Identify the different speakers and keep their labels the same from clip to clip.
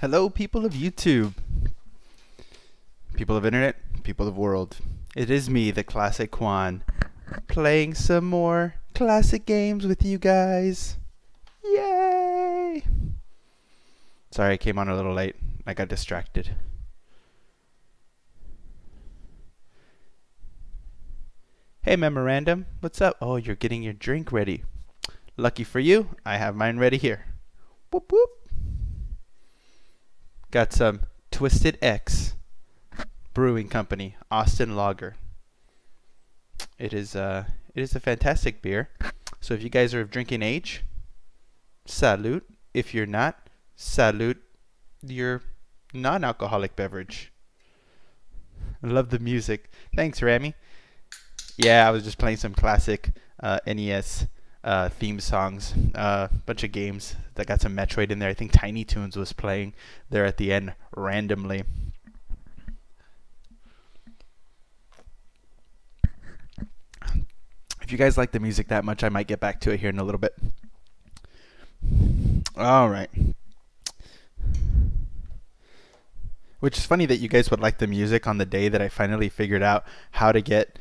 Speaker 1: Hello, people of YouTube, people of internet, people of world. It is me, the Classic Juan, playing some more classic games with you guys. Yay! Sorry, I came on a little late. I got distracted. Hey, Memorandum, what's up? Oh, you're getting your drink ready. Lucky for you, I have mine ready here. Whoop whoop. Got some Twisted X Brewing Company Austin Lager. It is a fantastic beer. So if you guys are of drinking age, salute. If you're not, salute your non-alcoholic beverage. I love the music. Thanks, Rami. Yeah, I was just playing some classic NES theme songs, bunch of games that got some Metroid in there. I think Tiny Toons was playing there at the end randomly. If you guys like the music that much, I might get back to it here in a little bit. All right. Which is funny that you guys would like the music on the day that I finally figured out how to get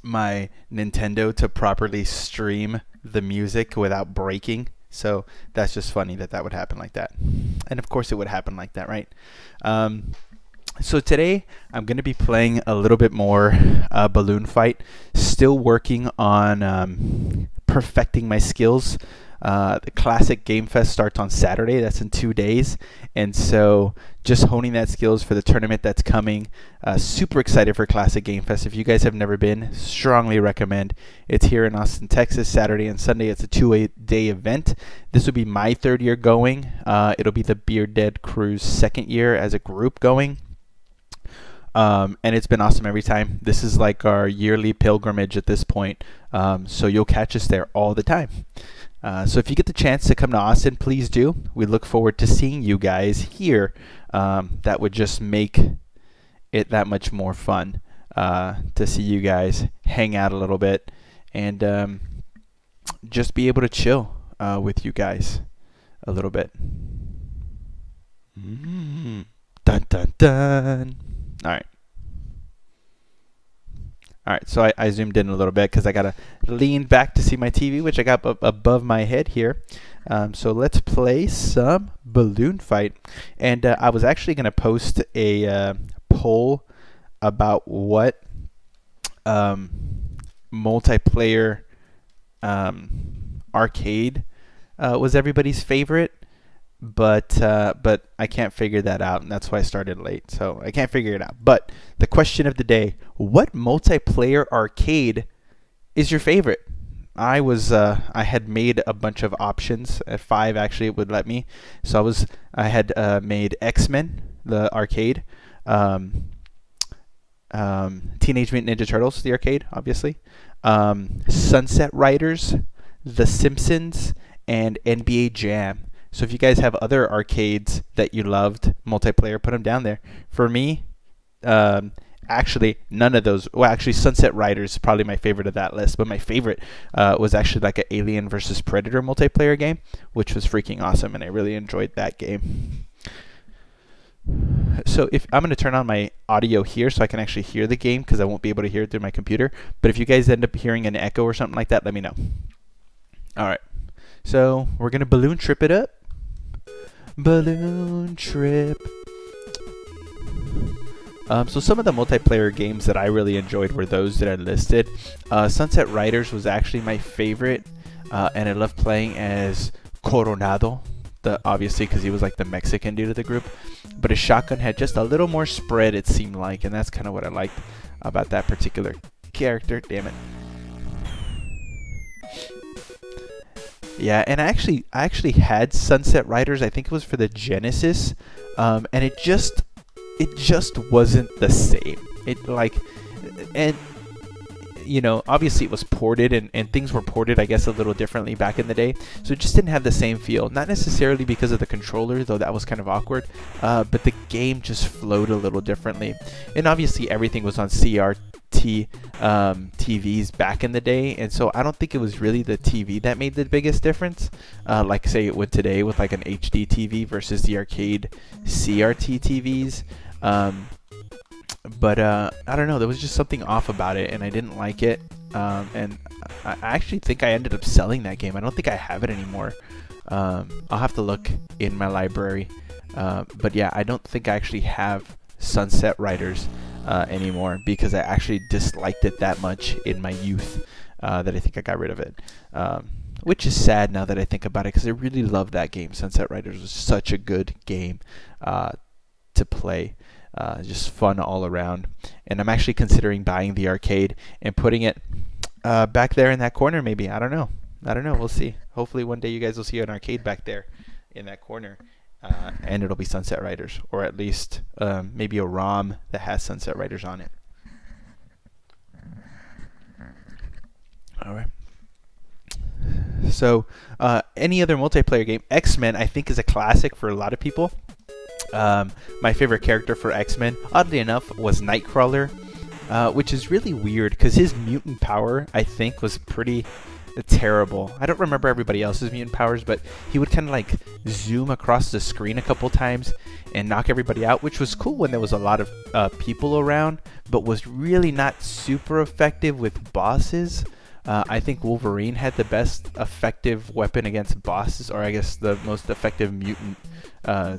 Speaker 1: my Nintendo to properly stream the music without breaking. So that's just funny that that would happen like that. And of course it would happen like that, right? So today I'm going to be playing a little bit more Balloon Fight. Still working on perfecting my skills. The Classic Game Fest starts on Saturday. That's in 2 days. And so just honing that skills for the tournament that's coming. Super excited for Classic Game Fest. If you guys have never been, strongly recommend. It's here in Austin, Texas, Saturday and Sunday. It's a 2-day event. This will be my 3rd year going. It'll be the BeerDead crew's 2nd year as a group going. And it's been awesome every time. This is like our yearly pilgrimage at this point. So you'll catch us there all the time. So if you get the chance to come to Austin, please do. We look forward to seeing you guys here. That would just make it that much more fun to see you guys hang out a little bit and just be able to chill with you guys a little bit. Dun dun dun. All right. All right, so I zoomed in a little bit because I got to lean back to see my TV, which I got above my head here. So let's play some Balloon Fight. And I was actually going to post a poll about what multiplayer arcade was everybody's favorite. But I can't figure that out, and that's why I started late. So I can't figure it out. But the question of the day: what multiplayer arcade is your favorite? I had made a bunch of options. At 5, actually, it would let me. So I had made X-Men, the arcade, Teenage Mutant Ninja Turtles, the arcade, obviously, Sunset Riders, The Simpsons, and NBA Jam. So if you guys have other arcades that you loved, multiplayer, put them down there. For me, actually, none of those. Well, actually, Sunset Riders is probably my favorite of that list. But my favorite was actually like an Alien versus Predator multiplayer game, which was freaking awesome, and I really enjoyed that game. So if I'm going to turn on my audio here so I can actually hear the game, because I won't be able to hear it through my computer. But if you guys end up hearing an echo or something like that, let me know. All right. So we're going to balloon trip it up. Balloon trip. So some of the multiplayer games that I really enjoyed were those that I listed. Sunset Riders was actually my favorite, and I loved playing as Coronado, obviously because he was like the Mexican dude of the group. But his shotgun had just a little more spread, it seemed like, and that's kind of what I liked about that particular character. Damn it. Yeah, and I actually had Sunset Riders. I think it was for the Genesis, and it just wasn't the same. And you know, obviously it was ported, and things were ported, I guess, a little differently back in the day. So it just didn't have the same feel. Not necessarily because of the controller, though that was kind of awkward, but the game just flowed a little differently. And obviously everything was on TVs back in the day, and so I don't think it was really the TV that made the biggest difference. Like say it would today with like an HD TV versus the arcade CRT TVs. But I don't know, there was just something off about it, and I didn't like it. And I actually think I ended up selling that game. I don't think I have it anymore. I'll have to look in my library. But yeah, I don't think I actually have Sunset Riders anymore, because I actually disliked it that much in my youth that I think I got rid of it. Which is sad now that I think about it, because I really loved that game. Sunset Riders was such a good game to play. Just fun all around. And I'm actually considering buying the arcade and putting it back there in that corner maybe. I don't know. We'll see. Hopefully one day you guys will see an arcade back there in that corner. And it'll be Sunset Riders, or at least maybe a ROM that has Sunset Riders on it. All right. So any other multiplayer game? X-Men, I think, is a classic for a lot of people. My favorite character for X-Men, oddly enough, was Nightcrawler, which is really weird because his mutant power, I think, was pretty terrible. I don't remember everybody else's mutant powers, but he would kind of like zoom across the screen a couple times and knock everybody out, which was cool when there was a lot of people around, but was really not super effective with bosses. I think Wolverine had the best effective weapon against bosses, or I guess the most effective mutant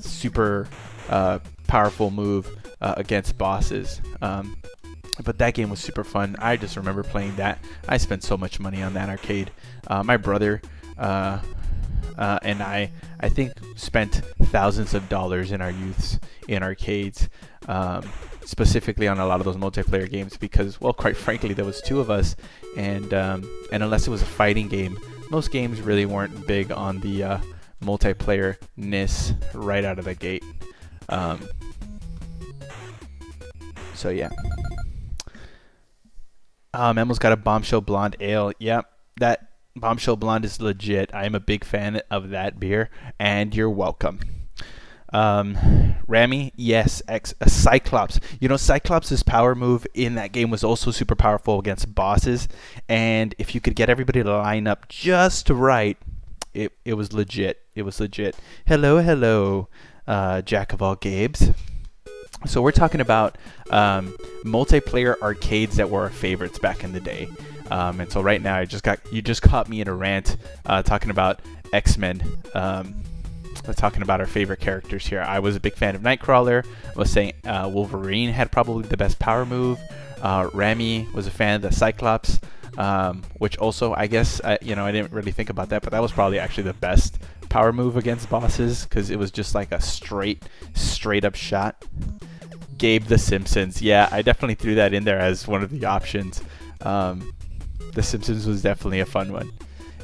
Speaker 1: super powerful move against bosses. But that game was super fun. I just remember playing that. I spent so much money on that arcade. My brother and I think, spent thousands of dollars in our youths in arcades, specifically on a lot of those multiplayer games, because, well, quite frankly, there was two of us, and unless it was a fighting game, most games really weren't big on the multiplayer-ness right out of the gate. So yeah. Memo's got a Bombshell Blonde Ale. Yep, that Bombshell Blonde is legit. I am a big fan of that beer, and you're welcome. Rami, yes, Cyclops. You know, Cyclops' power move in that game was also super powerful against bosses, and if you could get everybody to line up just right, it was legit. It was legit. Hello, Jack of all Gabes. So we're talking about multiplayer arcades that were our favorites back in the day. And so right now you just caught me in a rant talking about X-Men. Talking about our favorite characters here. I was a big fan of Nightcrawler. I was saying Wolverine had probably the best power move. Rami was a fan of the Cyclops, which also, I guess, I didn't really think about that, but that was probably actually the best power move against bosses, because it was just like a straight up shot. Gabe the Simpsons. Yeah, I definitely threw that in there as one of the options. The Simpsons was definitely a fun one.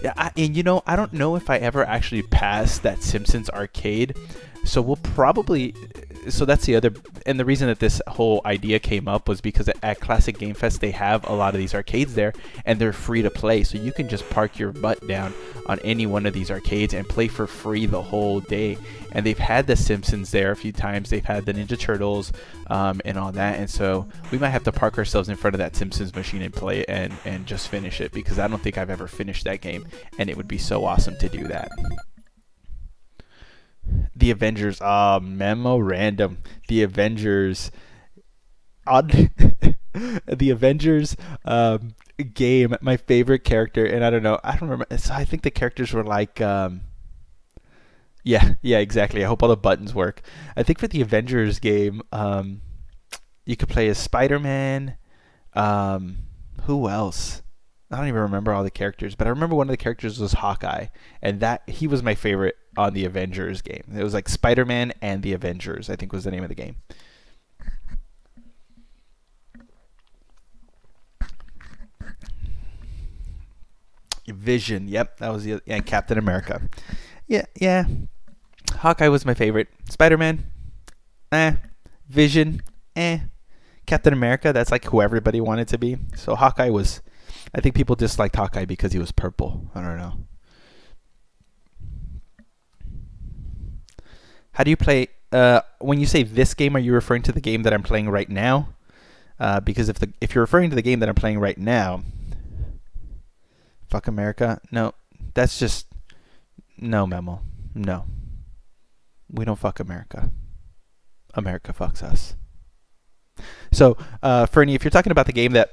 Speaker 1: Yeah, and I don't know if I ever actually passed that Simpsons arcade, so we'll probably... So that's the other... And the reason that this whole idea came up was because at Classic Game Fest, they have a lot of these arcades there, and they're free to play, so you can just park your butt down on any one of these arcades and play for free the whole day. And they've had the Simpsons there a few times. They've had the Ninja Turtles and all that, and so we might have to park ourselves in front of that Simpsons machine and play it and just finish it, because I don't think I've ever finished that game, and it would be so awesome to do that. The Avengers, memorandum. The Avengers, the Avengers game. My favorite character, and I don't remember. So I think the characters were like, yeah, exactly. I hope all the buttons work. I think for the Avengers game, you could play as Spider-Man. Who else? I don't even remember all the characters, but I remember one of the characters was Hawkeye, and he was my favorite on the Avengers game. It was like Spider-Man and the Avengers, I think was the name of the game. Vision, yep, that was Captain America. Yeah. Hawkeye was my favorite. Spider-Man, Vision, Captain America, that's like who everybody wanted to be. So Hawkeye was... I think people disliked Hawkeye because he was purple. I don't know. How do you play... when you say this game, are you referring to the game that I'm playing right now? because if you're referring to the game that I'm playing right now, fuck America. No, that's just no, Memo. No, we don't fuck America. America fucks us. So, Fernie, if you're talking about the game that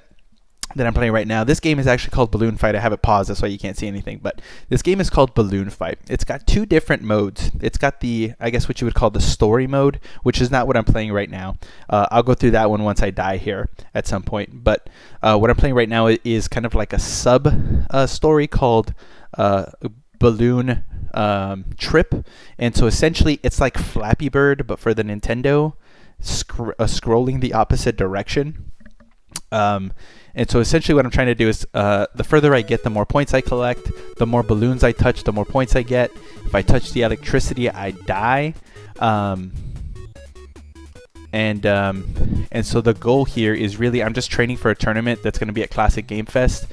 Speaker 1: I'm playing right now, this game is actually called Balloon Fight. I have it paused, that's why you can't see anything. But this game is called Balloon Fight. It's got two different modes. It's got the, I guess what you would call the story mode, which is not what I'm playing right now. I'll go through that one once I die here at some point. But what I'm playing right now is kind of like a sub story called Balloon Trip. And so essentially it's like Flappy Bird, but for the Nintendo, scrolling the opposite direction. And so essentially what I'm trying to do is the further I get, the more points I collect. The more balloons I touch, the more points I get. If I touch the electricity, I die. And so the goal here is really, I'm just training for a tournament that's going to be at Classic Game Fest.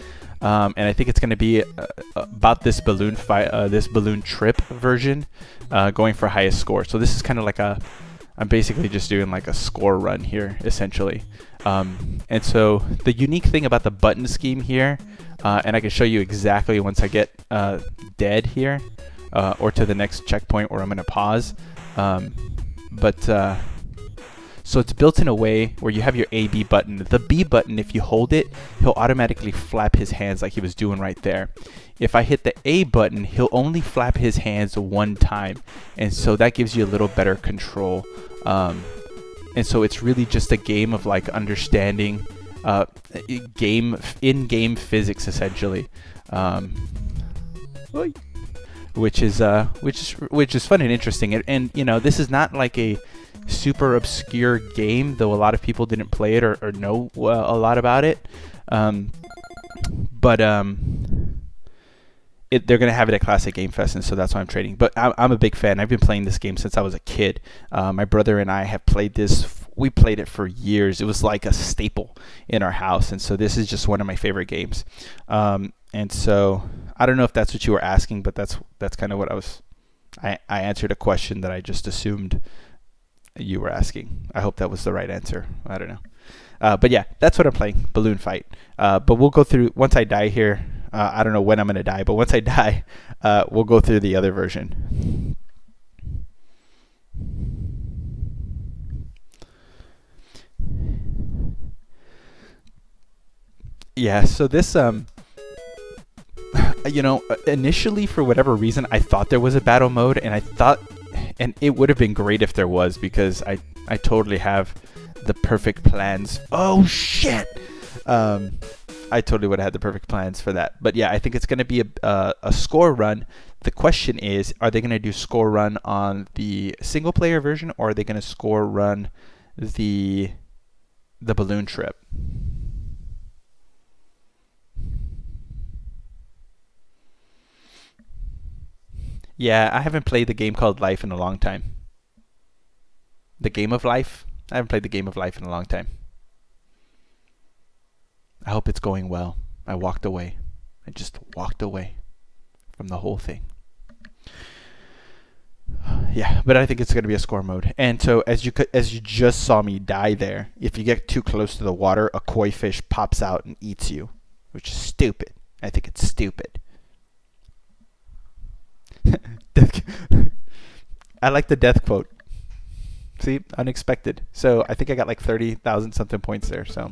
Speaker 1: And I think it's going to be about this balloon fight, this balloon trip version, going for highest score. So this is kind of like I'm basically just doing like a score run here, essentially. And so the unique thing about the button scheme here, and I can show you exactly once I get dead here, or to the next checkpoint where I'm going to pause. So it's built in a way where you have your A, B button. The B button, if you hold it, he'll automatically flap his hands like he was doing right there. If I hit the A button, he'll only flap his hands one time. And so that gives you a little better control. And so it's really just a game of like understanding in-game physics, essentially, which is fun and interesting. And you know, this is not like a super obscure game, though a lot of people didn't play it or know a lot about it. They're going to have it at Classic Game Fest, and so that's why I'm trading. But I'm a big fan. I've been playing this game since I was a kid. My brother and I have played this. We played it for years. It was like a staple in our house, and so this is just one of my favorite games. And so I don't know if that's what you were asking, but that's kind of what I answered a question that I just assumed you were asking. I hope that was the right answer. I don't know. But yeah, that's what I'm playing, Balloon Fight. But we'll go through, once I die here, I don't know when I'm going to die, but once I die, we'll go through the other version. Yeah, so this, you know, initially for whatever reason, I thought there was a battle mode, and it would have been great if there was, because I totally have the perfect plans. Oh shit! I totally would have had the perfect plans for that. But yeah, I think it's going to be a score run. The question is, are they going to do score run on the single player version, or are they going to score run the balloon trip? Yeah, I haven't played the game called Life in a long time. The Game of Life? I haven't played the Game of Life in a long time. I hope it's going well. I walked away. I just walked away from the whole thing. Yeah, but I think it's going to be a score mode. And so as you just saw me die there, if you get too close to the water, a koi fish pops out and eats you, which is stupid. I think it's stupid. I like the death quote. See, unexpected. So I think I got like 30,000 something points there. So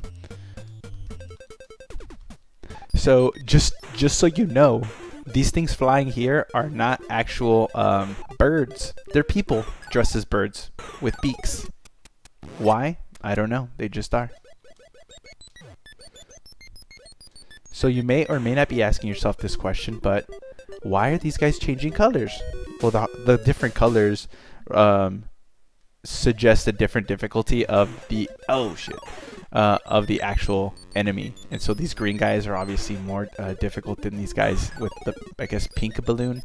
Speaker 1: just so you know, these things flying here are not actual birds. They're people dressed as birds with beaks. Why? I don't know. They just are. So you may or may not be asking yourself this question, but why are these guys changing colors? Well, the different colors suggest a different difficulty of the of the actual enemy, and so these green guys are obviously more difficult than these guys with the, I guess, pink balloon.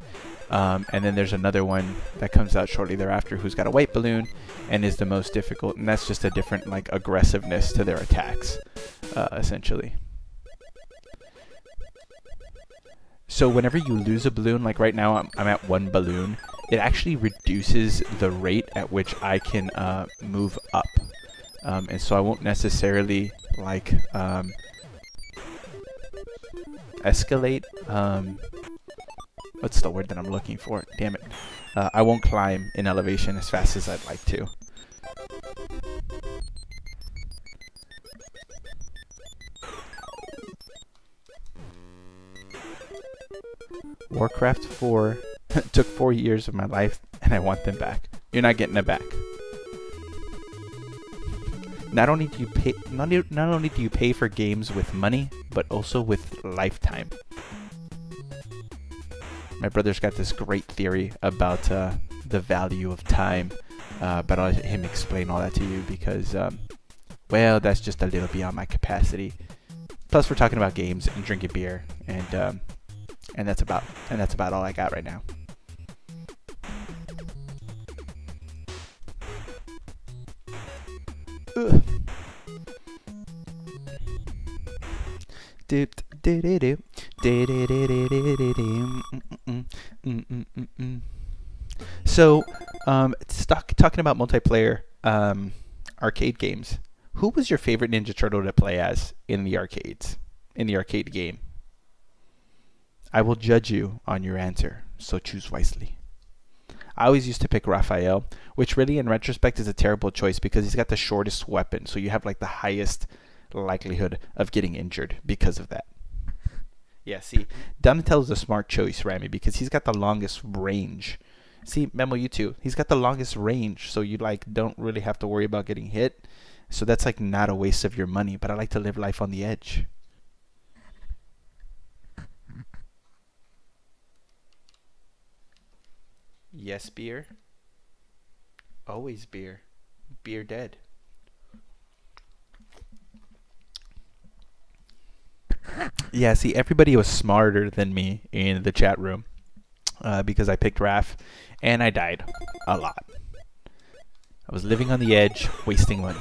Speaker 1: And then there's another one that comes out shortly thereafter who's got a white balloon and is the most difficult, and that's just a different like aggressiveness to their attacks, essentially. So whenever you lose a balloon, like right now I'm at 1 balloon, it actually reduces the rate at which I can move up. and so I won't necessarily like escalate. What's the word that I'm looking for? Damn it. I won't climb in elevation as fast as I'd like to. Warcraft 4 took 4 years of my life, and I want them back. You're not getting it back. Not only do you pay for games with money, but also with lifetime. My brother's got this great theory about the value of time, but I'll let him explain all that to you because, well, that's just a little beyond my capacity. Plus, we're talking about games and drinking beer, and that's about all I got right now. Ugh. So, talking about multiplayer arcade games. Who was your favorite Ninja Turtle to play as in the arcades? In the arcade game? I will judge you on your answer, so choose wisely. I always used to pick Raphael, which really in retrospect is a terrible choice because he's got the shortest weapon, so you have like the highest likelihood of getting injured because of that. Yeah, see, Donatello's a smart choice, Rami, because he's got the longest range. See, Memo, you too. He's got the longest range, so you like don't really have to worry about getting hit. So that's like not a waste of your money, but I like to live life on the edge. Yes, beer. Always beer. BeerDead. Yeah, see, everybody was smarter than me in the chat room because I picked Raph, and I died a lot. I was living on the edge, wasting money.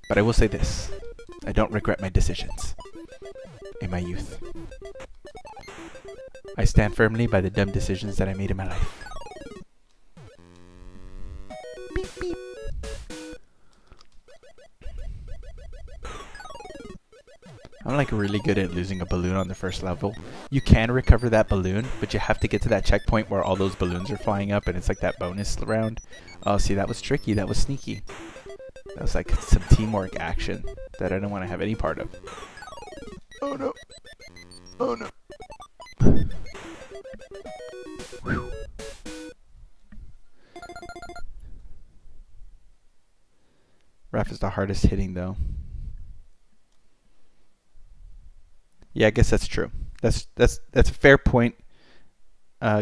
Speaker 1: But I will say this. I don't regret my decisions in my youth. I stand firmly by the dumb decisions that I made in my life. Beep, beep. I'm like really good at losing a balloon on the first level. You can recover that balloon, but you have to get to that checkpoint where all those balloons are flying up and it's like that bonus round. Oh, see, that was tricky. That was sneaky. That was like some teamwork action that I didn't want to have any part of. Oh no. Oh no. Whew. Raph is the hardest hitting though. Yeah, I guess that's true. That's a fair point,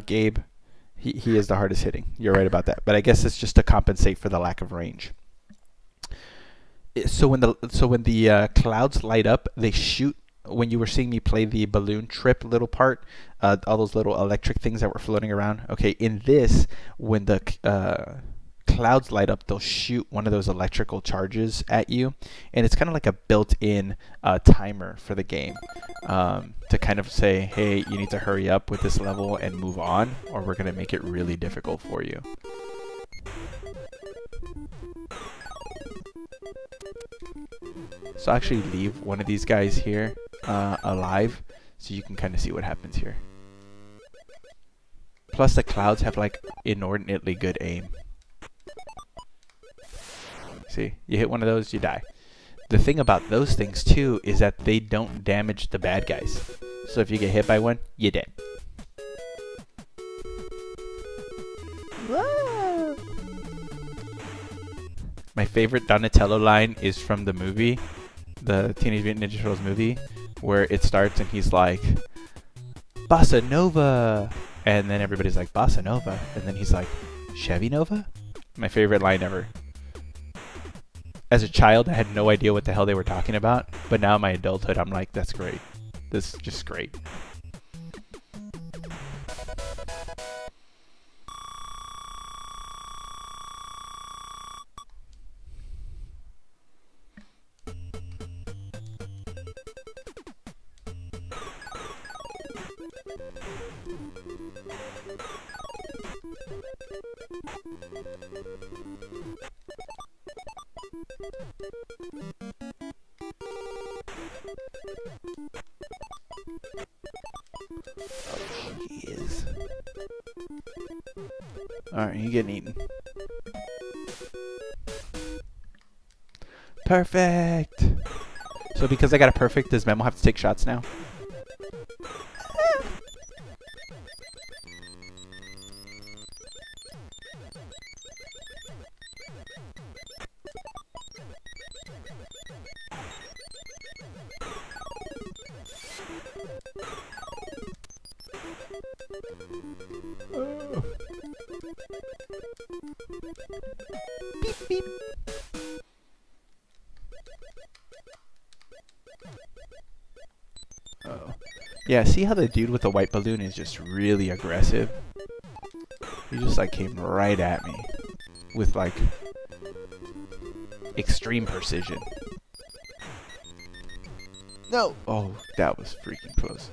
Speaker 1: Gabe. He is the hardest hitting. You're right about that. But I guess it's just to compensate for the lack of range. So when the clouds light up, they shoot. When you were seeing me play the balloon trip little part, all those little electric things that were floating around. Okay, in this, when the clouds light up, they'll shoot one of those electrical charges at you, and it's kind of like a built-in timer for the game to kind of say, hey, you need to hurry up with this level and move on, or we're going to make it really difficult for you. So I'll actually leave one of these guys here alive so you can kind of see what happens here. Plus the clouds have like inordinately good aim. See, you hit one of those, you die. The thing about those things too is that they don't damage the bad guys. So if you get hit by one, you're dead. Whoa. My favorite Donatello line is from the movie, the Teenage Mutant Ninja Turtles movie, where it starts and he's like, Bossa Nova! And then everybody's like, Bossa Nova? And then he's like, Chevy Nova? My favorite line ever. As a child, I had no idea what the hell they were talking about, but now in my adulthood, I'm like, that's great. This is just great. Alright, you getting eaten. Perfect! So because I got a perfect, does Memo have to take shots now? Beep, beep. Oh. Yeah, see how the dude with the white balloon is just really aggressive? He just like came right at me with like extreme precision. No! Oh, that was freaking close.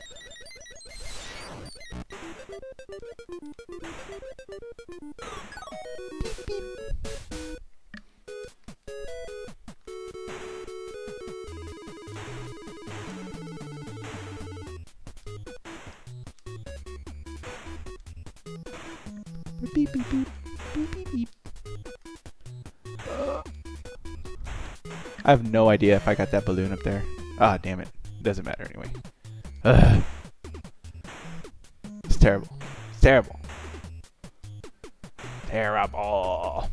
Speaker 1: Beep, beep, beep, beep, beep, beep. I have no idea if I got that balloon up there. Ah, damn it. Doesn't matter anyway. Ugh. It's terrible. It's terrible. Terrible.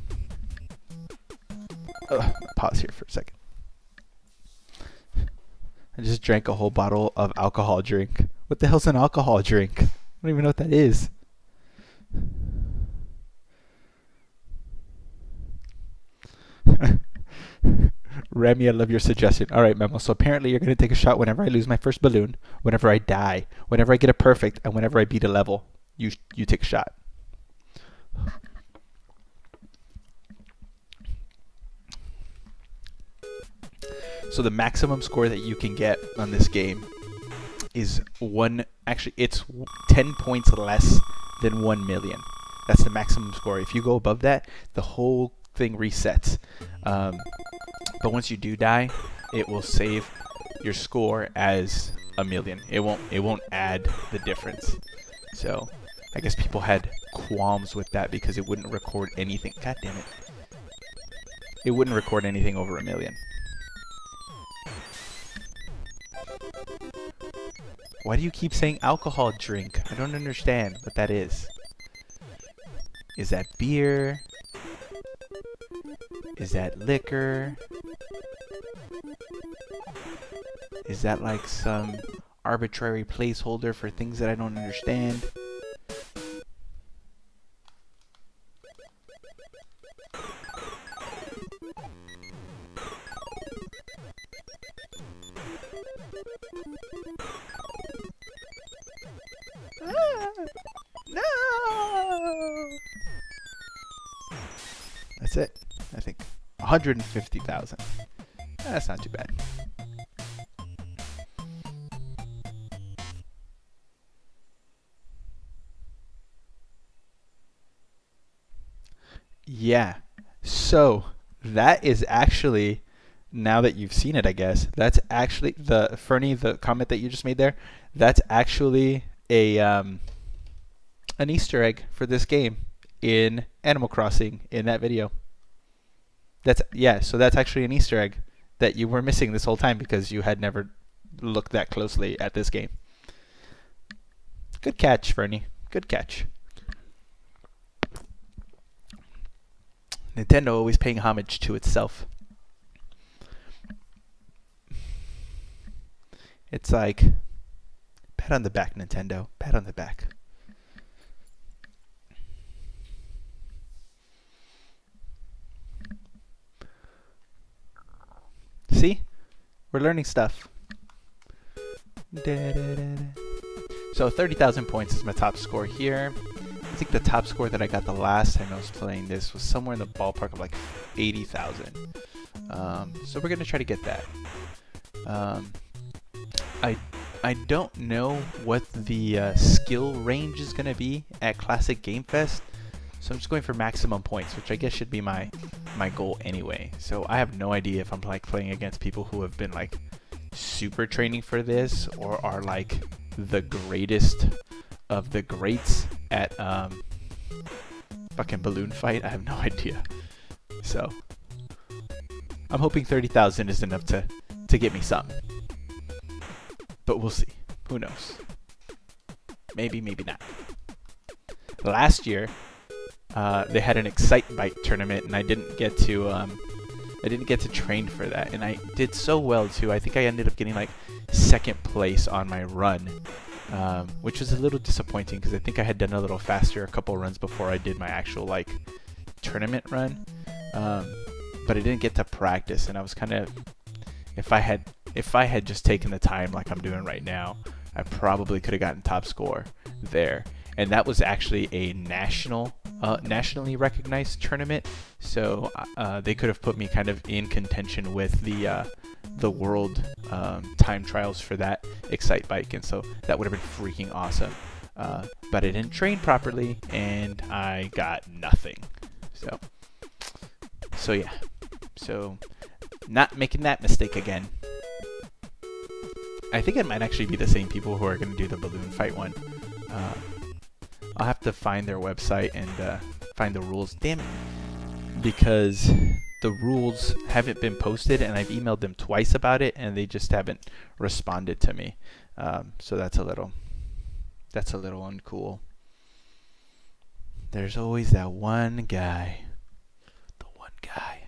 Speaker 1: Ugh. Pause here for a second. I just drank a whole bottle of alcohol drink. What the hell's an alcohol drink? I don't even know what that is. Remy, I love your suggestion. All right, Memo. So apparently you're going to take a shot whenever I lose my first balloon, whenever I die, whenever I get a perfect, and whenever I beat a level. You take a shot. So the maximum score that you can get on this game is it's 10 points less than 1 million. That's the maximum score. If you go above that, the whole thing resets. But once you do die, it will save your score as 1 million. It won't add the difference. So I guess people had qualms with that because it wouldn't record anything. God damn it. It wouldn't record anything over 1 million. Why do you keep saying alcohol drink? I don't understand what that is. Is that beer? Is that liquor? Is that like some arbitrary placeholder for things that I don't understand? No! That's it. I think 150,000. That's not too bad. Yeah. So that is actually, now that you've seen it, I guess, that's actually Fernie, the comment that you just made there, that's actually a an Easter egg for this game in Animal Crossing in that video. So that's actually an Easter egg that you were missing this whole time because you had never looked that closely at this game. Good catch, Fernie. Good catch. Nintendo always paying homage to itself. It's like, pat on the back, Nintendo. Pat on the back. See? We're learning stuff. So 30,000 points is my top score here. I think the top score that I got the last time I was playing this was somewhere in the ballpark of like 80,000. So we're going to try to get that. I don't know what the skill range is going to be at Classic Game Fest. So I'm just going for maximum points, which I guess should be my goal anyway. So I have no idea if I'm like playing against people who have been like super training for this or are like the greatest of the greats at fucking balloon fight? I have no idea. So I'm hoping 30,000 is enough to get me something. But we'll see. Who knows? Maybe, maybe not. Last year, they had an Excite Bike tournament, and I didn't get to train for that, and I did so well too. I think I ended up getting like 2nd place on my run, which was a little disappointing because I think I had done a little faster a couple runs before I did my actual like tournament run, but I didn't get to practice, and I was kind of, if I had just taken the time like I'm doing right now, I probably could have gotten top score there. And that was actually a nationally recognized tournament, so they could have put me kind of in contention with the world time trials for that Excite Bike, and so that would have been freaking awesome. But I didn't train properly, and I got nothing. So yeah, so not making that mistake again. I think it might actually be the same people who are going to do the balloon fight one. I'll have to find their website and find the rules. Damn it. Because the rules haven't been posted, and I've emailed them twice about it, and they just haven't responded to me. So that's a little uncool. There's always that one guy. The one guy.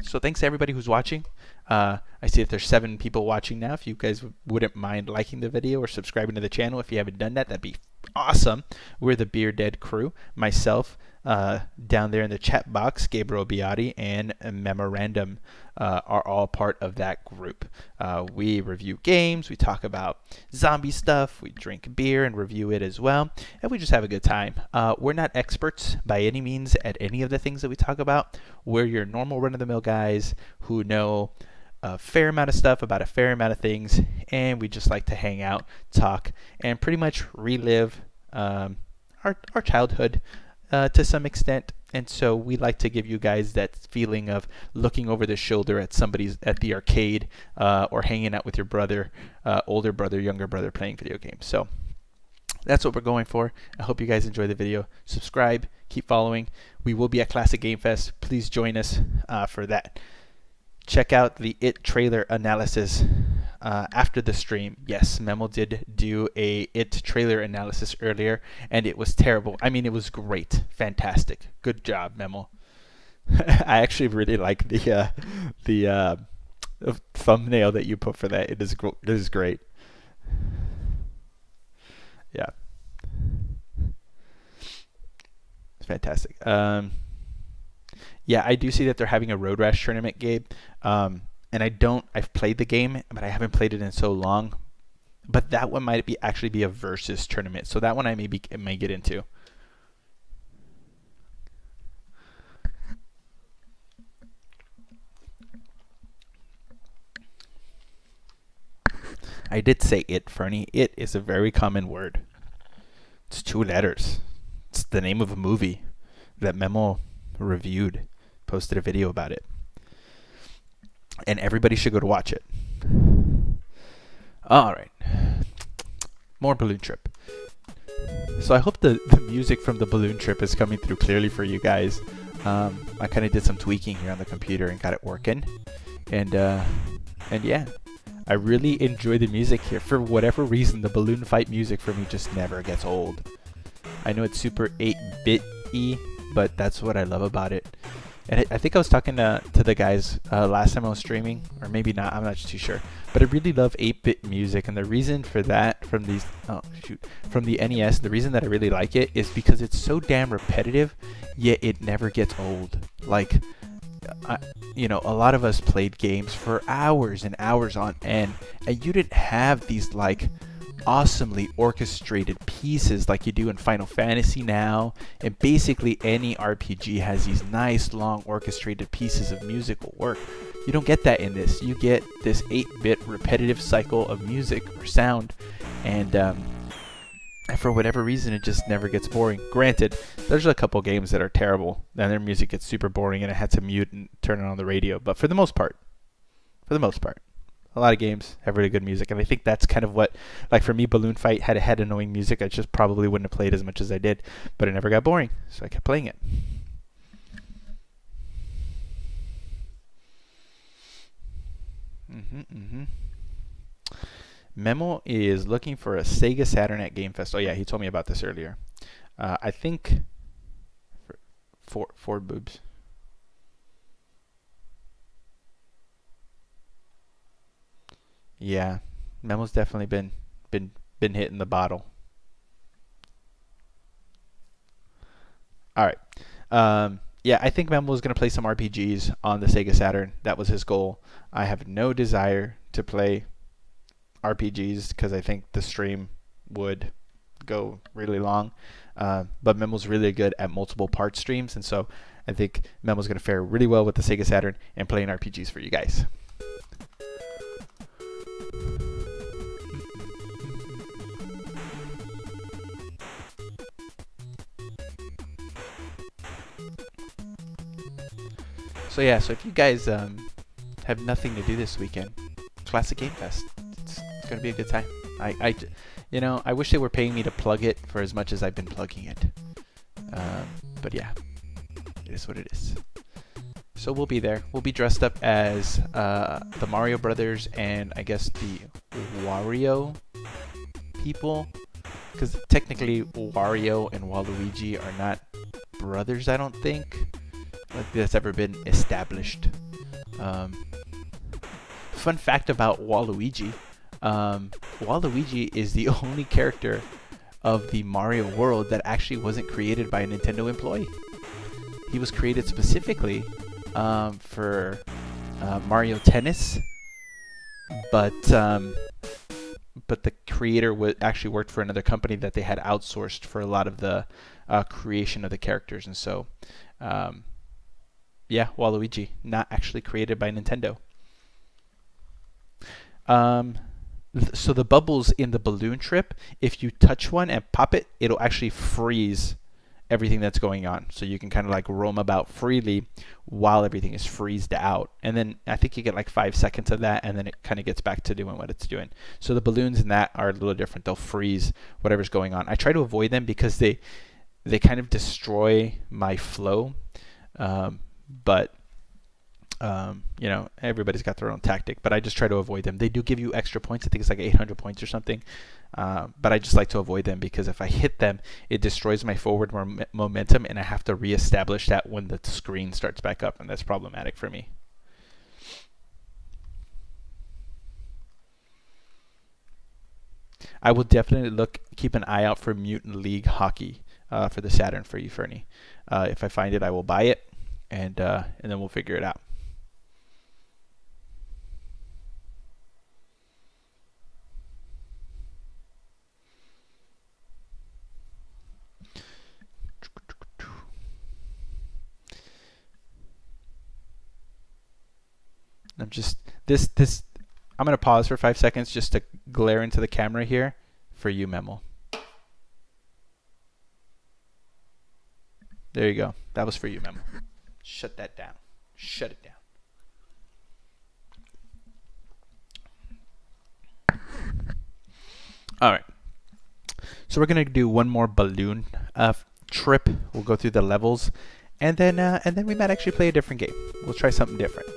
Speaker 1: So thanks to everybody who's watching. I see that there's 7 people watching now. If you guys wouldn't mind liking the video or subscribing to the channel, if you haven't done that, that'd be awesome. We're the BeerDead crew. Myself, down there in the chat box, Gabriel Biotti and Memorandum are all part of that group. We review games, we talk about zombie stuff, we drink beer and review it as well, and we just have a good time. We're not experts by any means at any of the things that we talk about. We're your normal run-of-the-mill guys who know a fair amount of stuff about a fair amount of things, and we just like to hang out, talk, and pretty much relive our childhood to some extent. And so we like to give you guys that feeling of looking over the shoulder at the arcade, or hanging out with your brother, older brother, younger brother, playing video games. So that's what we're going for. I hope you guys enjoy the video. Subscribe, keep following. We will be at Classic Game Fest. Please join us for that. Check out the It trailer analysis after the stream. Yes, Memo did do a It trailer analysis earlier, and it was terrible. I mean, it was great. Fantastic. Good job, Memo. I actually really like the thumbnail that you put for that. It is great. Yeah. It's fantastic. Yeah, I do see that they're having a Road Rash tournament, Gabe. And I've played the game, but I haven't played it in so long. But that one might actually be a versus tournament. So that one I may get into. I did say it, Fernie. It is a very common word. It's 2 letters. It's the name of a movie that Memo reviewed, posted a video about it, and everybody should go to watch it. All right, more balloon trip. So I hope the music from the balloon trip is coming through clearly for you guys. I kind of did some tweaking here on the computer and got it working, and yeah, I really enjoy the music here. For whatever reason, the balloon fight music for me just never gets old. I know it's super 8-bit-y, but that's what I love about it. And I think I was talking to the guys last time I was streaming, or maybe not, I'm not too sure. But I really love 8-bit music, and the reason for that from the NES, the reason that I really like it is because it's so damn repetitive, yet it never gets old. Like, you know, a lot of us played games for hours and hours on end, and you didn't have these like awesomely orchestrated pieces like you do in Final Fantasy now, and basically any RPG has these nice long orchestrated pieces of musical work. You don't get that in this. You get this 8-bit repetitive cycle of music or sound, and for whatever reason it just never gets boring. Granted, there's a couple games that are terrible and their music gets super boring and I had to mute and turn it on the radio, but for the most part, A lot of games have really good music, and I think that's kind of what, like for me, Balloon Fight had annoying music. I just probably wouldn't have played as much as I did, but it never got boring, so I kept playing it. Memo is looking for a Sega Saturn at Game Fest. Oh yeah, he told me about this earlier. I think Ford boobs. Yeah, Memo's definitely been hitting the bottle. All right. Yeah, I think Memo was gonna play some RPGs on the Sega Saturn. That was his goal. I have no desire to play RPGs because I think the stream would go really long. But Memo's really good at multiple part streams, and so I think Memo's gonna fare really well with the Sega Saturn and playing RPGs for you guys. So yeah, so if you guys have nothing to do this weekend, Classic Game Fest, it's gonna be a good time. You know, I wish they were paying me to plug it for as much as I've been plugging it. But yeah, it is what it is. So we'll be there. We'll be dressed up as the Mario Brothers and I guess the Wario people, because technically Wario and Waluigi are not brothers, I don't think. Like that's ever been established. Fun fact about Waluigi. Waluigi is the only character of the Mario world that actually wasn't created by a Nintendo employee. He was created specifically for Mario Tennis, but the creator actually worked for another company that they had outsourced for a lot of the creation of the characters, and so yeah, Waluigi, not actually created by Nintendo. So the bubbles in the balloon trip, if you touch one and pop it, it'll actually freeze everything that's going on. So you can kind of like roam about freely while everything is freezed out. And then I think you get like 5 seconds of that, and then it kind of gets back to doing what it's doing. So the balloons in that are a little different. They'll freeze whatever's going on. I try to avoid them because they kind of destroy my flow. But you know, everybody's got their own tactic, but I just try to avoid them. They do give you extra points. I think it's like 800 points or something. But I just like to avoid them because if I hit them, it destroys my forward momentum, and I have to reestablish that when the screen starts back up, and that's problematic for me. I will definitely keep an eye out for Mutant League Hockey for the Saturn for you, Fernie. If I find it, I will buy it, and then we'll figure it out. I'm just I'm gonna pause for 5 seconds just to glare into the camera here for you, Memo. There you go. That was for you, Memo. Shut that down. Shut it down. All right. So we're gonna do one more balloon trip. We'll go through the levels, and then we might actually play a different game. We'll try something different.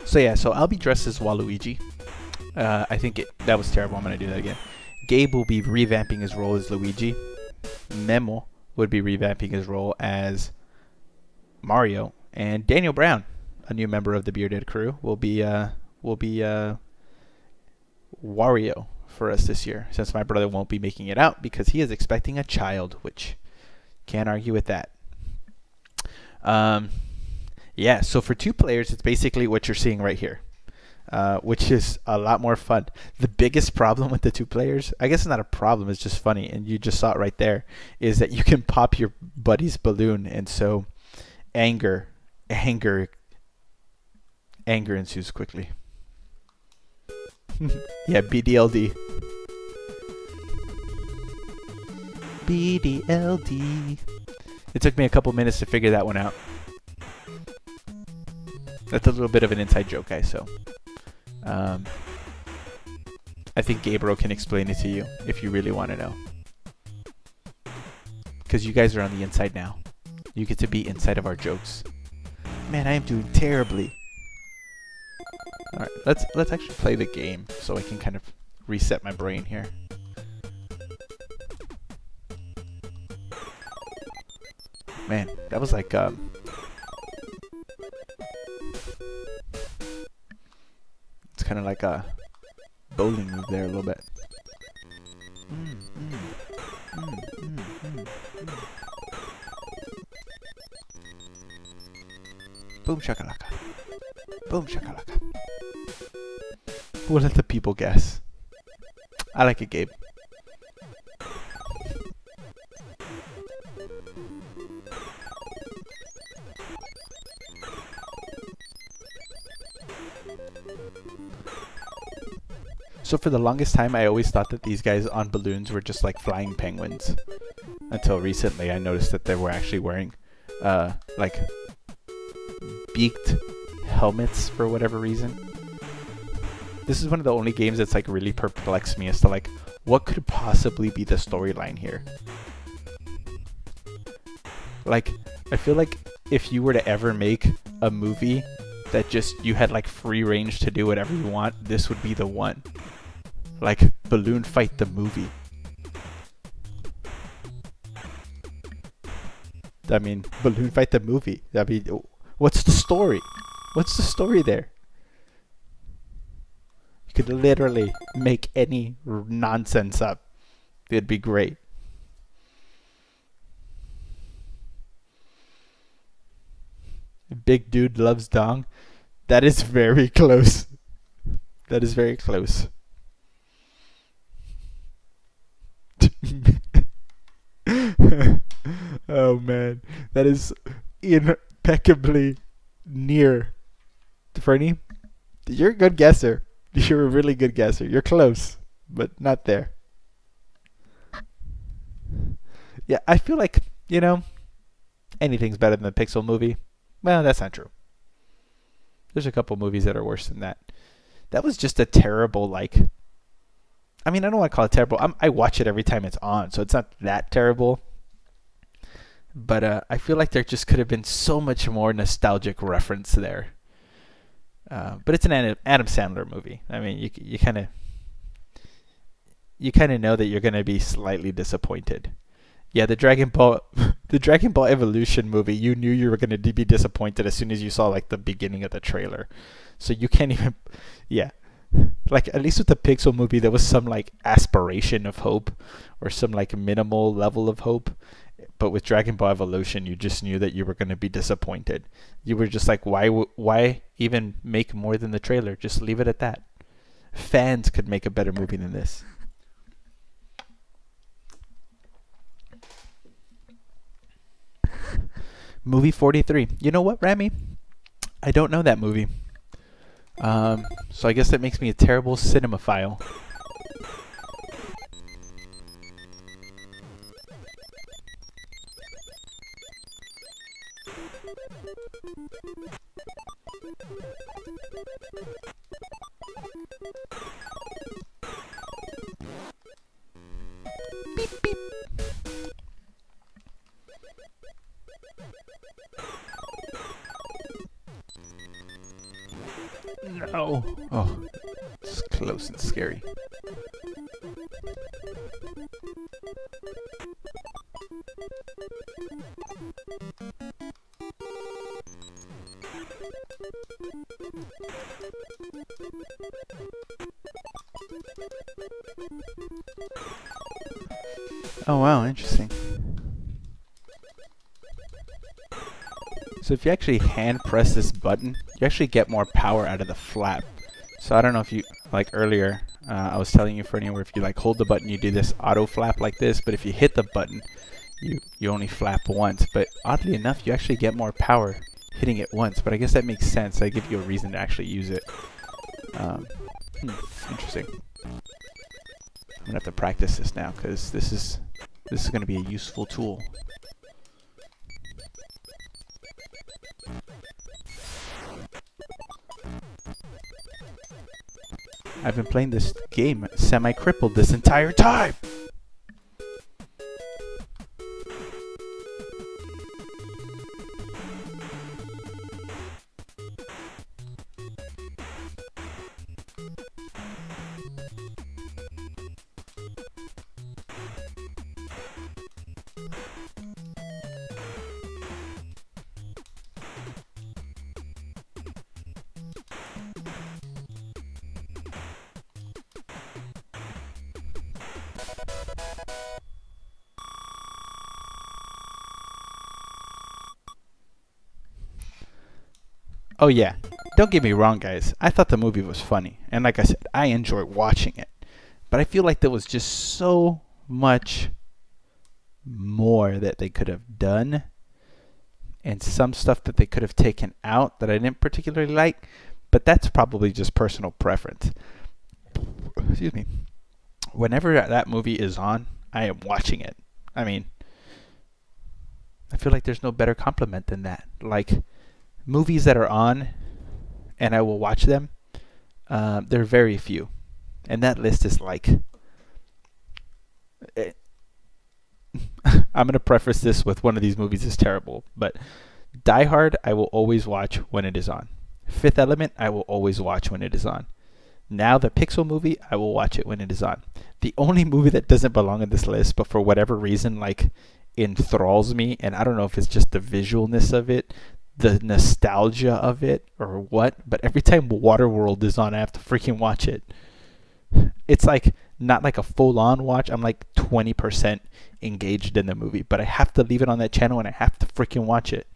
Speaker 1: So yeah, so I'll be dressed as Waluigi. I think that was terrible. I'm gonna do that again. Gabe will be revamping his role as Luigi. Memo would be revamping his role as Mario, and Daniel Brown, a new member of the BeerDead crew, will be Wario for us this year, since my brother won't be making it out because he is expecting a child, which can't argue with that. Yeah, so for 2 players, it's basically what you're seeing right here, which is a lot more fun. The biggest problem with the 2 players, I guess it's not a problem, it's just funny, and you just saw it right there, is that you can pop your buddy's balloon, and so anger ensues quickly. Yeah, BDLD. BDLD. It took me a couple minutes to figure that one out. That's a little bit of an inside joke, guys, so I think Gabriel can explain it to you if you really want to know. Because you guys are on the inside now. You get to be inside of our jokes. Man, I am doing terribly. Alright, let's actually play the game so I can kind of reset my brain here. Man, that was like it's kind of like a bowling move there a little bit. Boom shakalaka. Boom shakalaka. We'll let the people guess. I like it, Gabe. So for the longest time, I always thought that these guys on balloons were just like flying penguins. Until recently, I noticed that they were actually wearing like beaked helmets for whatever reason. This is one of the only games that's like really perplexed me as to like what could possibly be the storyline here. Like, I feel like if you were to ever make a movie that just you had like free range to do whatever you want, this would be the one. Like Balloon Fight the movie. I mean, Balloon Fight the movie. I mean, what's the story? What's the story there? You could literally make any nonsense up. It'd be great. Big dude loves dong. That is very close. That is very close. Oh man, that is impeccably near. Fernie, you're a good guesser. You're a really good guesser. You're close, but not there. Yeah, I feel like, you know, anything's better than the Pixel movie. Well, that's not true. There's a couple movies that are worse than that. That was just a terrible, like... I mean, I don't want to call it terrible. I watch it every time it's on, so it's not that terrible. But I feel like there just could have been so much more nostalgic reference there. But it's an Adam Sandler movie. I mean, you kind of know that you're going to be slightly disappointed. Yeah, the Dragon Ball Evolution movie, you knew you were going to be disappointed as soon as you saw like the beginning of the trailer. So you can't even, yeah. Like, at least with the Pixel movie, there was some like aspiration of hope or some like minimal level of hope. But with Dragon Ball Evolution, you just knew that you were going to be disappointed. You were just like, why even make more than the trailer? Just leave it at that. Fans could make a better movie than this. Movie 43. You know what, Rami? I don't know that movie. So I guess that makes me a terrible cinemaphile. Beep, beep. No. Oh, it's close and scary. Oh wow, interesting. So if you actually hand press this button, you actually get more power out of the flap. So I don't know if you, like earlier, I was telling you for anywhere, if you like hold the button, you do this auto flap like this, but if you hit the button, you only flap once. But oddly enough, you actually get more power hitting it once, but I guess that makes sense. They give you a reason to actually use it. Interesting. I'm gonna have to practice this now because this is going to be a useful tool. I've been playing this game semi-crippled this entire time! Oh yeah, don't get me wrong guys, I thought the movie was funny, and like I said, I enjoyed watching it. But I feel like there was just so much more that they could have done, and some stuff that they could have taken out that I didn't particularly like, but that's probably just personal preference. Excuse me. Whenever that movie is on, I am watching it. I mean, I feel like there's no better compliment than that. Like, movies that are on and I will watch them, there are very few. And that list is like... I'm going to preface this with one of these movies is terrible, but Die Hard I will always watch when it is on. Fifth Element I will always watch when it is on. Now the Pixel movie I will watch it when it is on. The only movie that doesn't belong on this list, but for whatever reason like enthralls me, and I don't know if it's just the visualness of it, the nostalgia of it, or what, but every time Waterworld is on I have to freaking watch it. It's like not like a full-on watch. I'm like 20% engaged in the movie, but I have to leave it on that channel and I have to freaking watch it.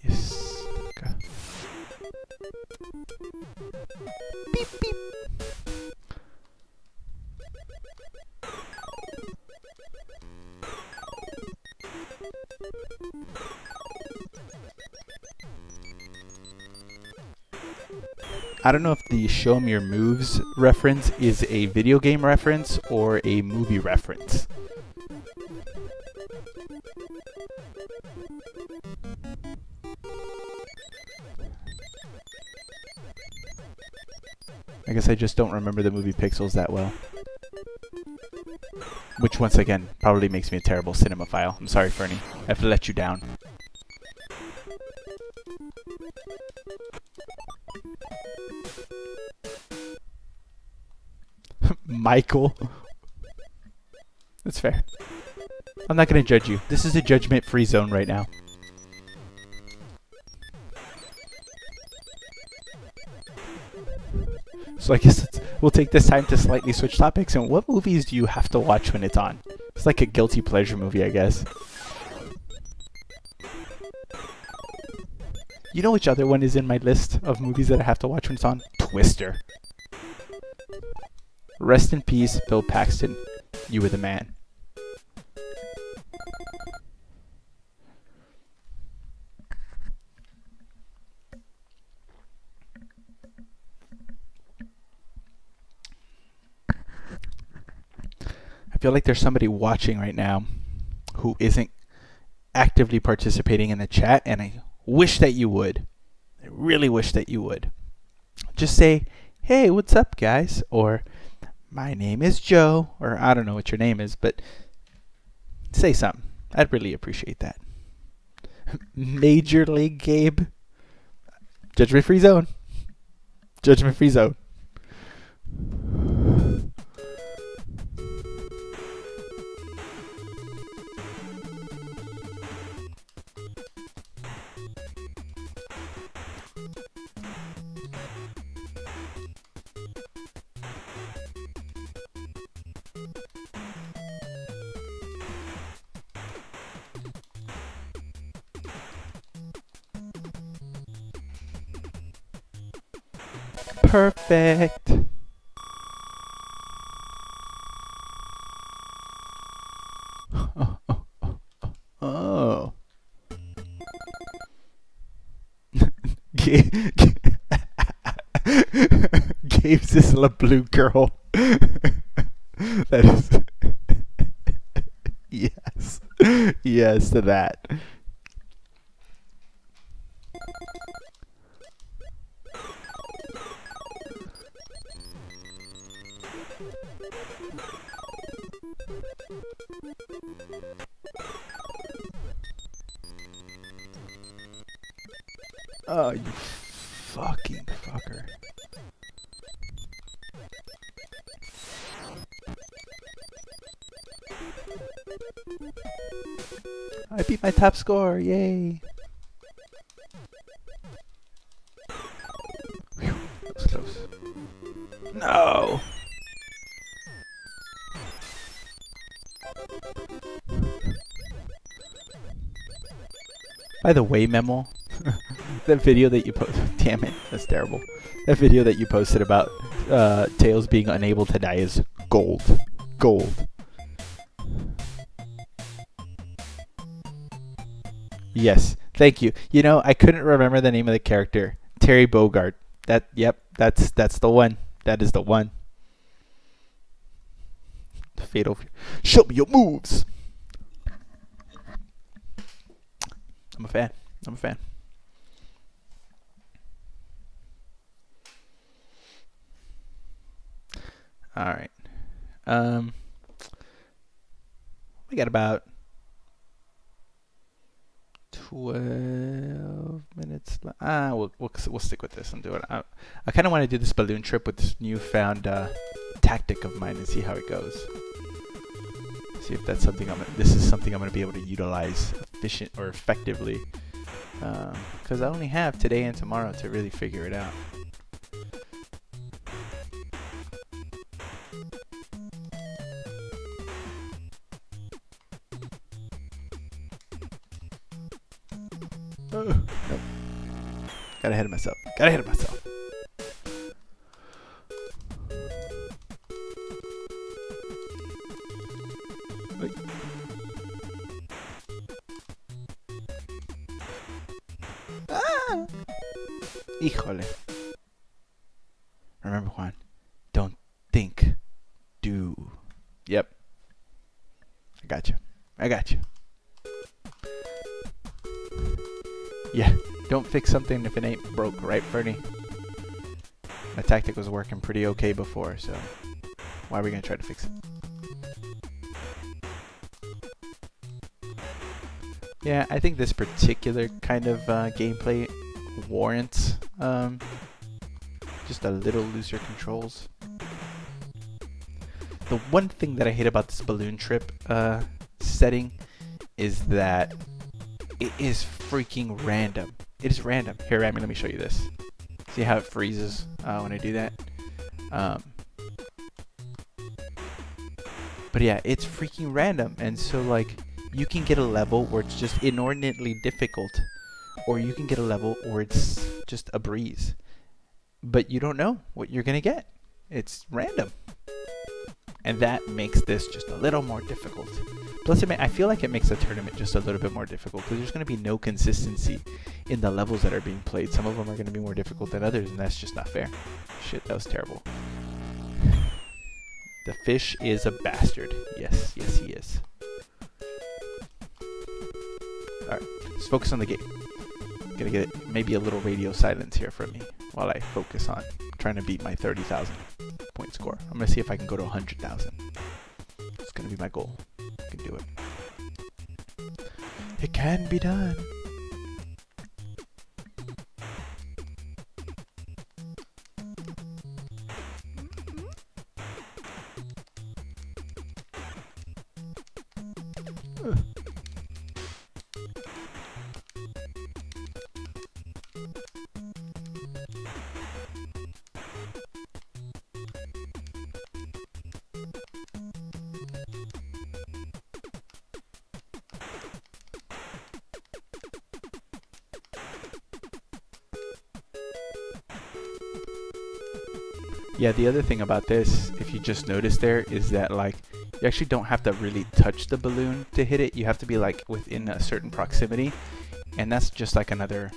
Speaker 1: Yes. Okay. Beep, beep. I don't know if the Show Me Your Moves reference is a video game reference or a movie reference. I guess I just don't remember the movie Pixels that well. Which, once again, probably makes me a terrible cinemaphile. I'm sorry, Fernie. I have to let you down. Michael. That's fair. I'm not going to judge you. This is a judgment-free zone right now. So I guess we'll take this time to slightly switch topics. And what movies do you have to watch when it's on? It's like a guilty pleasure movie, I guess. You know which other one is in my list of movies that I have to watch when it's on? Twister. Rest in peace, Bill Paxton. You were the man. I feel like there's somebody watching right now who isn't actively participating in the chat, and I wish that you would. I really wish that you would. Just say, hey, what's up, guys? Or, my name is Joe. Or, I don't know what your name is, but say something. I'd really appreciate that. Major League Gabe. Judgment Free Zone. Judgment Free Zone. Perfect. Oh. Games is a blue girl. That is. Yes. Yes to that. Oh, you fucking fucker. I beat my top score, yay! Whew, that was close. No! By the way, Memo, that video that you posted, damn it, that's terrible. That video that you posted about Tails being unable to die is gold. Gold. Yes, thank you. You know, I couldn't remember the name of the character. Terry Bogard. Yep, that's the one. That is the one. Fatal. Show me your moves. I'm a fan. I'm a fan. All right. We got about 12 minutes left. We'll stick with this and do it. I kind of want to do this balloon trip with this newfound tactic of mine and see how it goes. See if that's something this is something I'm going to be able to utilize efficient or effectively, because I only have today and tomorrow to really figure it out. Nope. Got ahead of myself. Got ahead of myself. Ah! Híjole. Remember, Juan, don't think, do. Yep. I got you. I got you. Yeah, don't fix something if it ain't broke, right, Fernie? My tactic was working pretty okay before, so why are we gonna try to fix it? Yeah, I think this particular kind of gameplay warrants just a little looser controls. The one thing that I hate about this balloon trip setting is that it is freaking random. It is random. Here, Rami, let me show you this. See how it freezes when I do that? But yeah, it's freaking random. And so, like, you can get a level where it's just inordinately difficult, or you can get a level where it's just a breeze. But you don't know what you're going to get. It's random. And that makes this just a little more difficult. Plus, I feel like it makes the tournament just a little bit more difficult because there's going to be no consistency in the levels that are being played. Some of them are going to be more difficult than others, and that's just not fair. Shit, that was terrible. The fish is a bastard. Yes, yes, he is. Alright, let's focus on the game. Gonna get maybe a little radio silence here from me while I focus on trying to beat my 30,000 point score. I'm gonna see if I can go to 100,000. It's gonna be my goal. I can do it. It can be done. Yeah, the other thing about this, if you just noticed there, is that like you actually don't have to really touch the balloon to hit it. You have to be like within a certain proximity, and that's just like another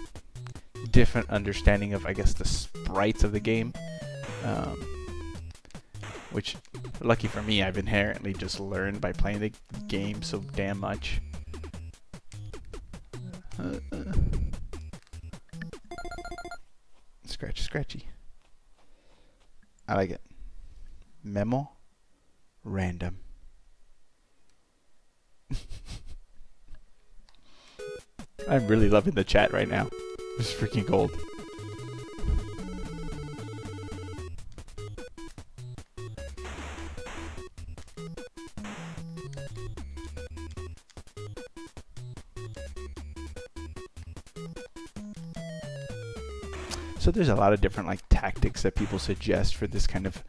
Speaker 1: different understanding of, I guess, the sprites of the game. Which, lucky for me, I've inherently just learned by playing the game so damn much. Scratchy, scratchy. I like it. Memo. Random. I'm really loving the chat right now. It's freaking gold. So there's a lot of different like tactics that people suggest for this kind of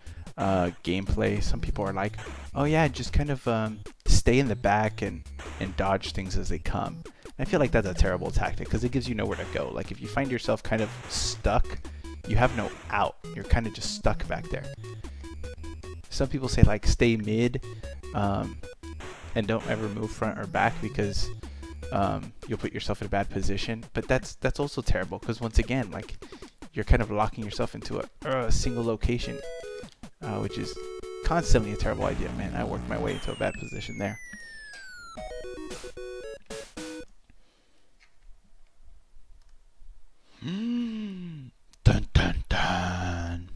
Speaker 1: gameplay. Some people are like, oh yeah, just kind of stay in the back and dodge things as they come. And I feel like that's a terrible tactic because it gives you nowhere to go. Like if you find yourself kind of stuck, you have no out. You're kind of just stuck back there. Some people say like stay mid and don't ever move front or back because you'll put yourself in a bad position. But that's also terrible because once again, like you're kind of locking yourself into a single location, which is constantly a terrible idea, man. I worked my way into a bad position there. Dun dun dun.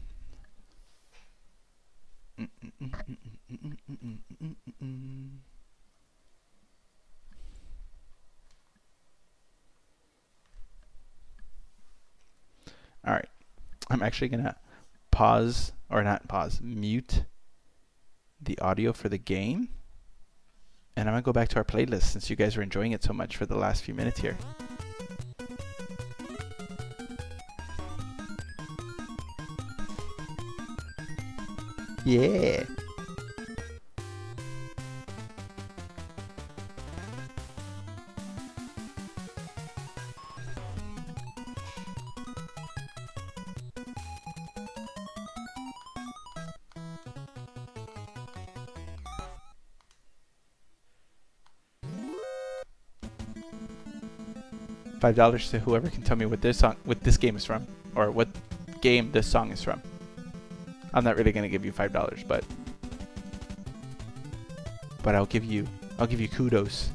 Speaker 1: All right, I'm actually gonna pause, or not pause, mute the audio for the game, and I'm gonna go back to our playlist since you guys are enjoying it so much for the last few minutes here. Yeah. $5 to whoever can tell me what this game is from, or what game this song is from. I'm not really gonna give you $5, but I'll give you kudos.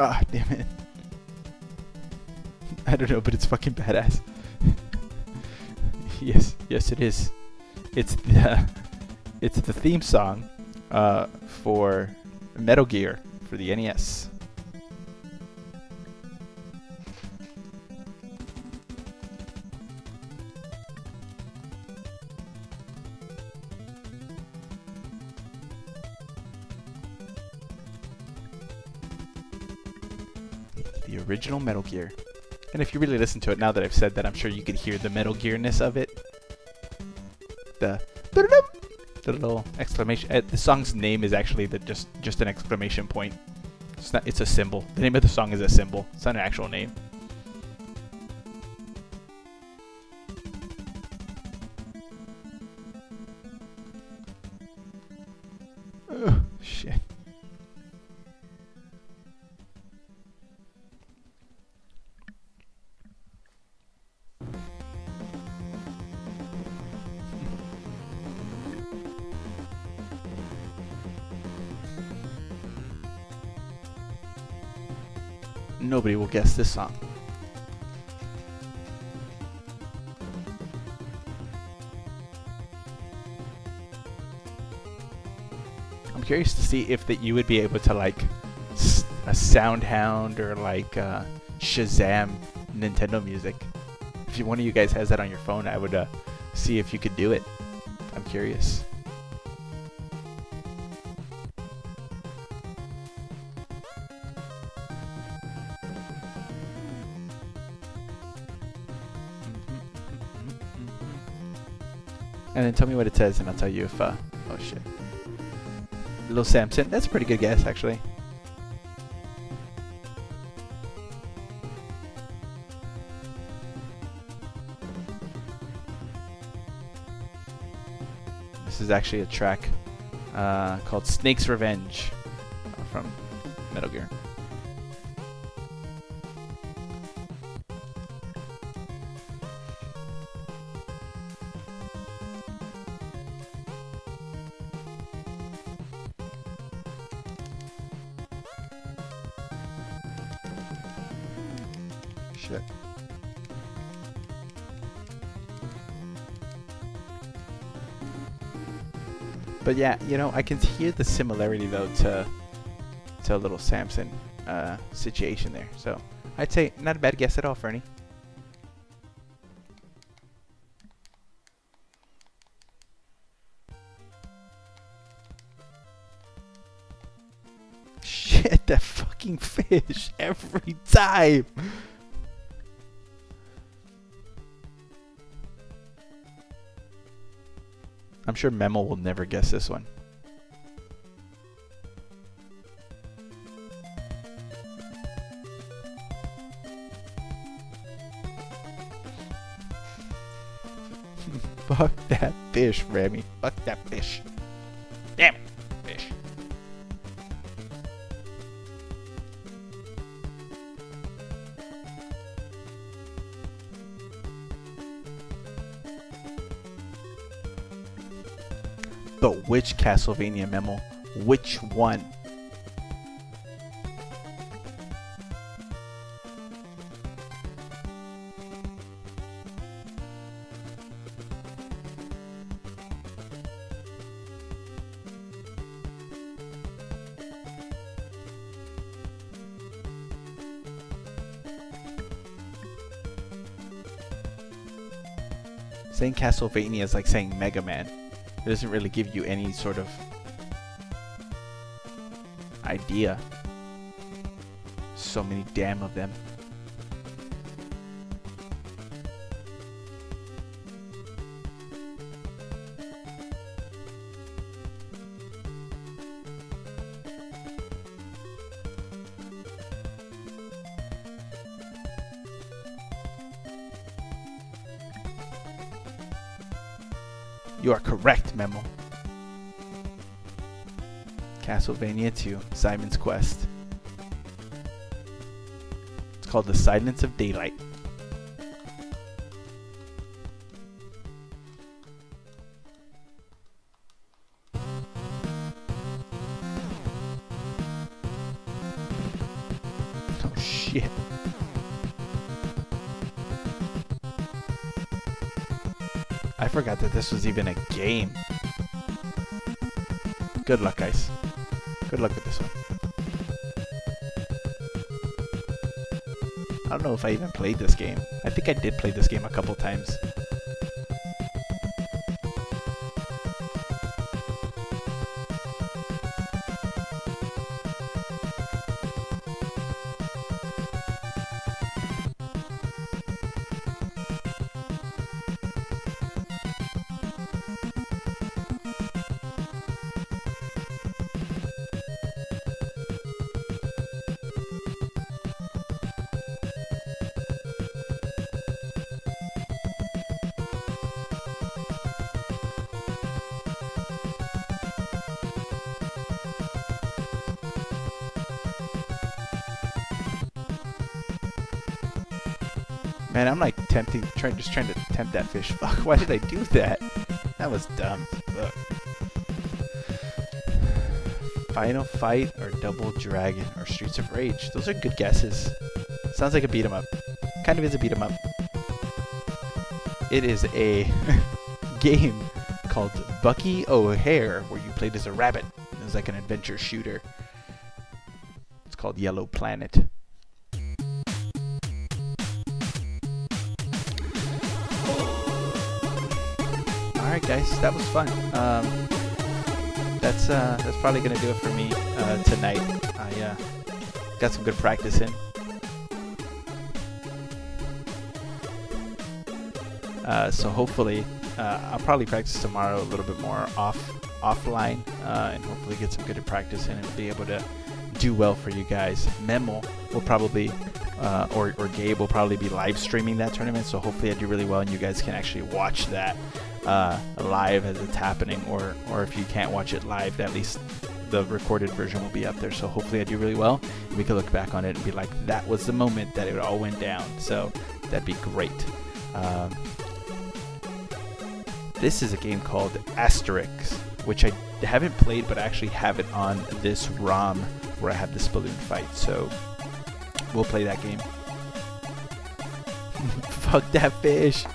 Speaker 1: Ah, damn it. I don't know, but it's fucking badass. Yes, it is. It's the theme song for Metal Gear for the NES. The original Metal Gear. And if you really listen to it, now that I've said that, I'm sure you could hear the Metal Gear-ness of it. The little exclamation. The song's name is actually just an exclamation point. It's a symbol. The name of the song is a symbol. It's not an actual name. Oh, shit. Nobody will guess this song. I'm curious to see if that you would be able to like a Soundhound or like Shazam Nintendo music. If one of you guys has that on your phone, I would see if you could do it. I'm curious. And then tell me what it says, and I'll tell you if, oh shit. Little Samson, that's a pretty good guess, actually. This is actually a track called Snake's Revenge from Metal Gear. Shit. But yeah, you know, I can hear the similarity though to Little Samson situation there. So I'd say not a bad guess at all, Fernie. Shit, that fucking fish every time. I'm sure Memo will never guess this one. Fuck that fish, Remy. Fuck that fish. Damn it, fish. But which Castlevania, Memo? Which one? Saying Castlevania is like saying Mega Man. It doesn't really give you any sort of idea. So many damn of them. You are correct, Memo. Castlevania 2, Simon's Quest. It's called The Silence of Daylight. Oh shit. I forgot that this was even a game. Good luck, guys. Good luck with this one. I don't know if I even played this game. I think I did play this game a couple times. Man, I'm like just trying to tempt that fish. Fuck, why did I do that? That was dumb. Ugh. Final Fight or Double Dragon or Streets of Rage. Those are good guesses. Sounds like a beat 'em up. Kind of is a beat 'em up. It is a game called Bucky O'Hare where you played as a rabbit. It's like an adventure shooter. It's called Yellow Planet. Alright guys, that was fun. That's probably gonna do it for me tonight. I got some good practice in. So hopefully I'll probably practice tomorrow a little bit more offline and hopefully get some good practice in and be able to do well for you guys. Memo will probably or Gabe will probably be live streaming that tournament, so hopefully I do really well and you guys can actually watch that. live as it's happening, or if you can't watch it live, at least the recorded version will be up there. So hopefully I do really well, and we can look back on it and be like, that was the moment that it all went down. So that'd be great. This is a game called Asterix, which I haven't played, but I actually have it on this ROM where I have this balloon fight. So we'll play that game. Fuck that fish.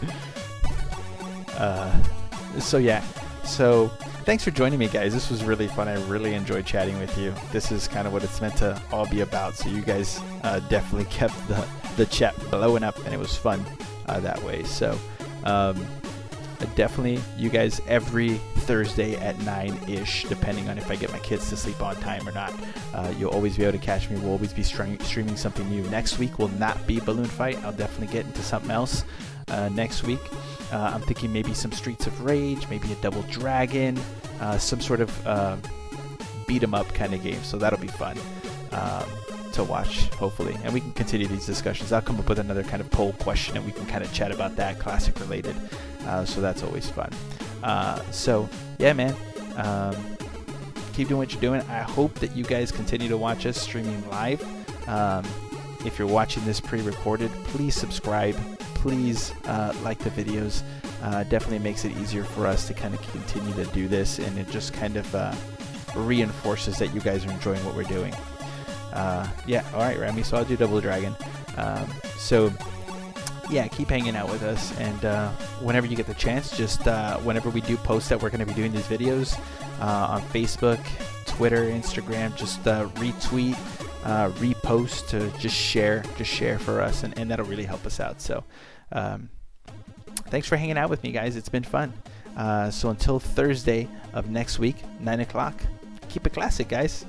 Speaker 1: So yeah. So thanks for joining me, guys. This was really fun. I really enjoyed chatting with you. This is kind of what it's meant to all be about. So you guys definitely kept the chat blowing up, and it was fun that way. So definitely, you guys, every Thursday at 9-ish, depending on if I get my kids to sleep on time or not, you'll always be able to catch me. We'll always be streaming something new. Next week will not be Balloon Fight. I'll definitely get into something else next week. I'm thinking maybe some Streets of Rage, maybe a Double Dragon, some sort of beat 'em up kind of game. So that'll be fun to watch, hopefully, and we can continue these discussions. I'll come up with another kind of poll question, and we can kind of chat about that, classic related. So that's always fun. So yeah, man, keep doing what you're doing. I hope that you guys continue to watch us streaming live. If you're watching this pre-recorded, please subscribe. Please like the videos. Definitely makes it easier for us to kind of continue to do this, and it just kind of reinforces that you guys are enjoying what we're doing. Yeah, alright, Remy, so I'll do Double Dragon. So yeah, keep hanging out with us, and whenever you get the chance, just whenever we do post that we're going to be doing these videos on Facebook, Twitter, Instagram, just retweet, repost, to just share for us, and that'll really help us out. So thanks for hanging out with me, guys. It's been fun. So until Thursday of next week, 9 o'clock, keep it classic, guys.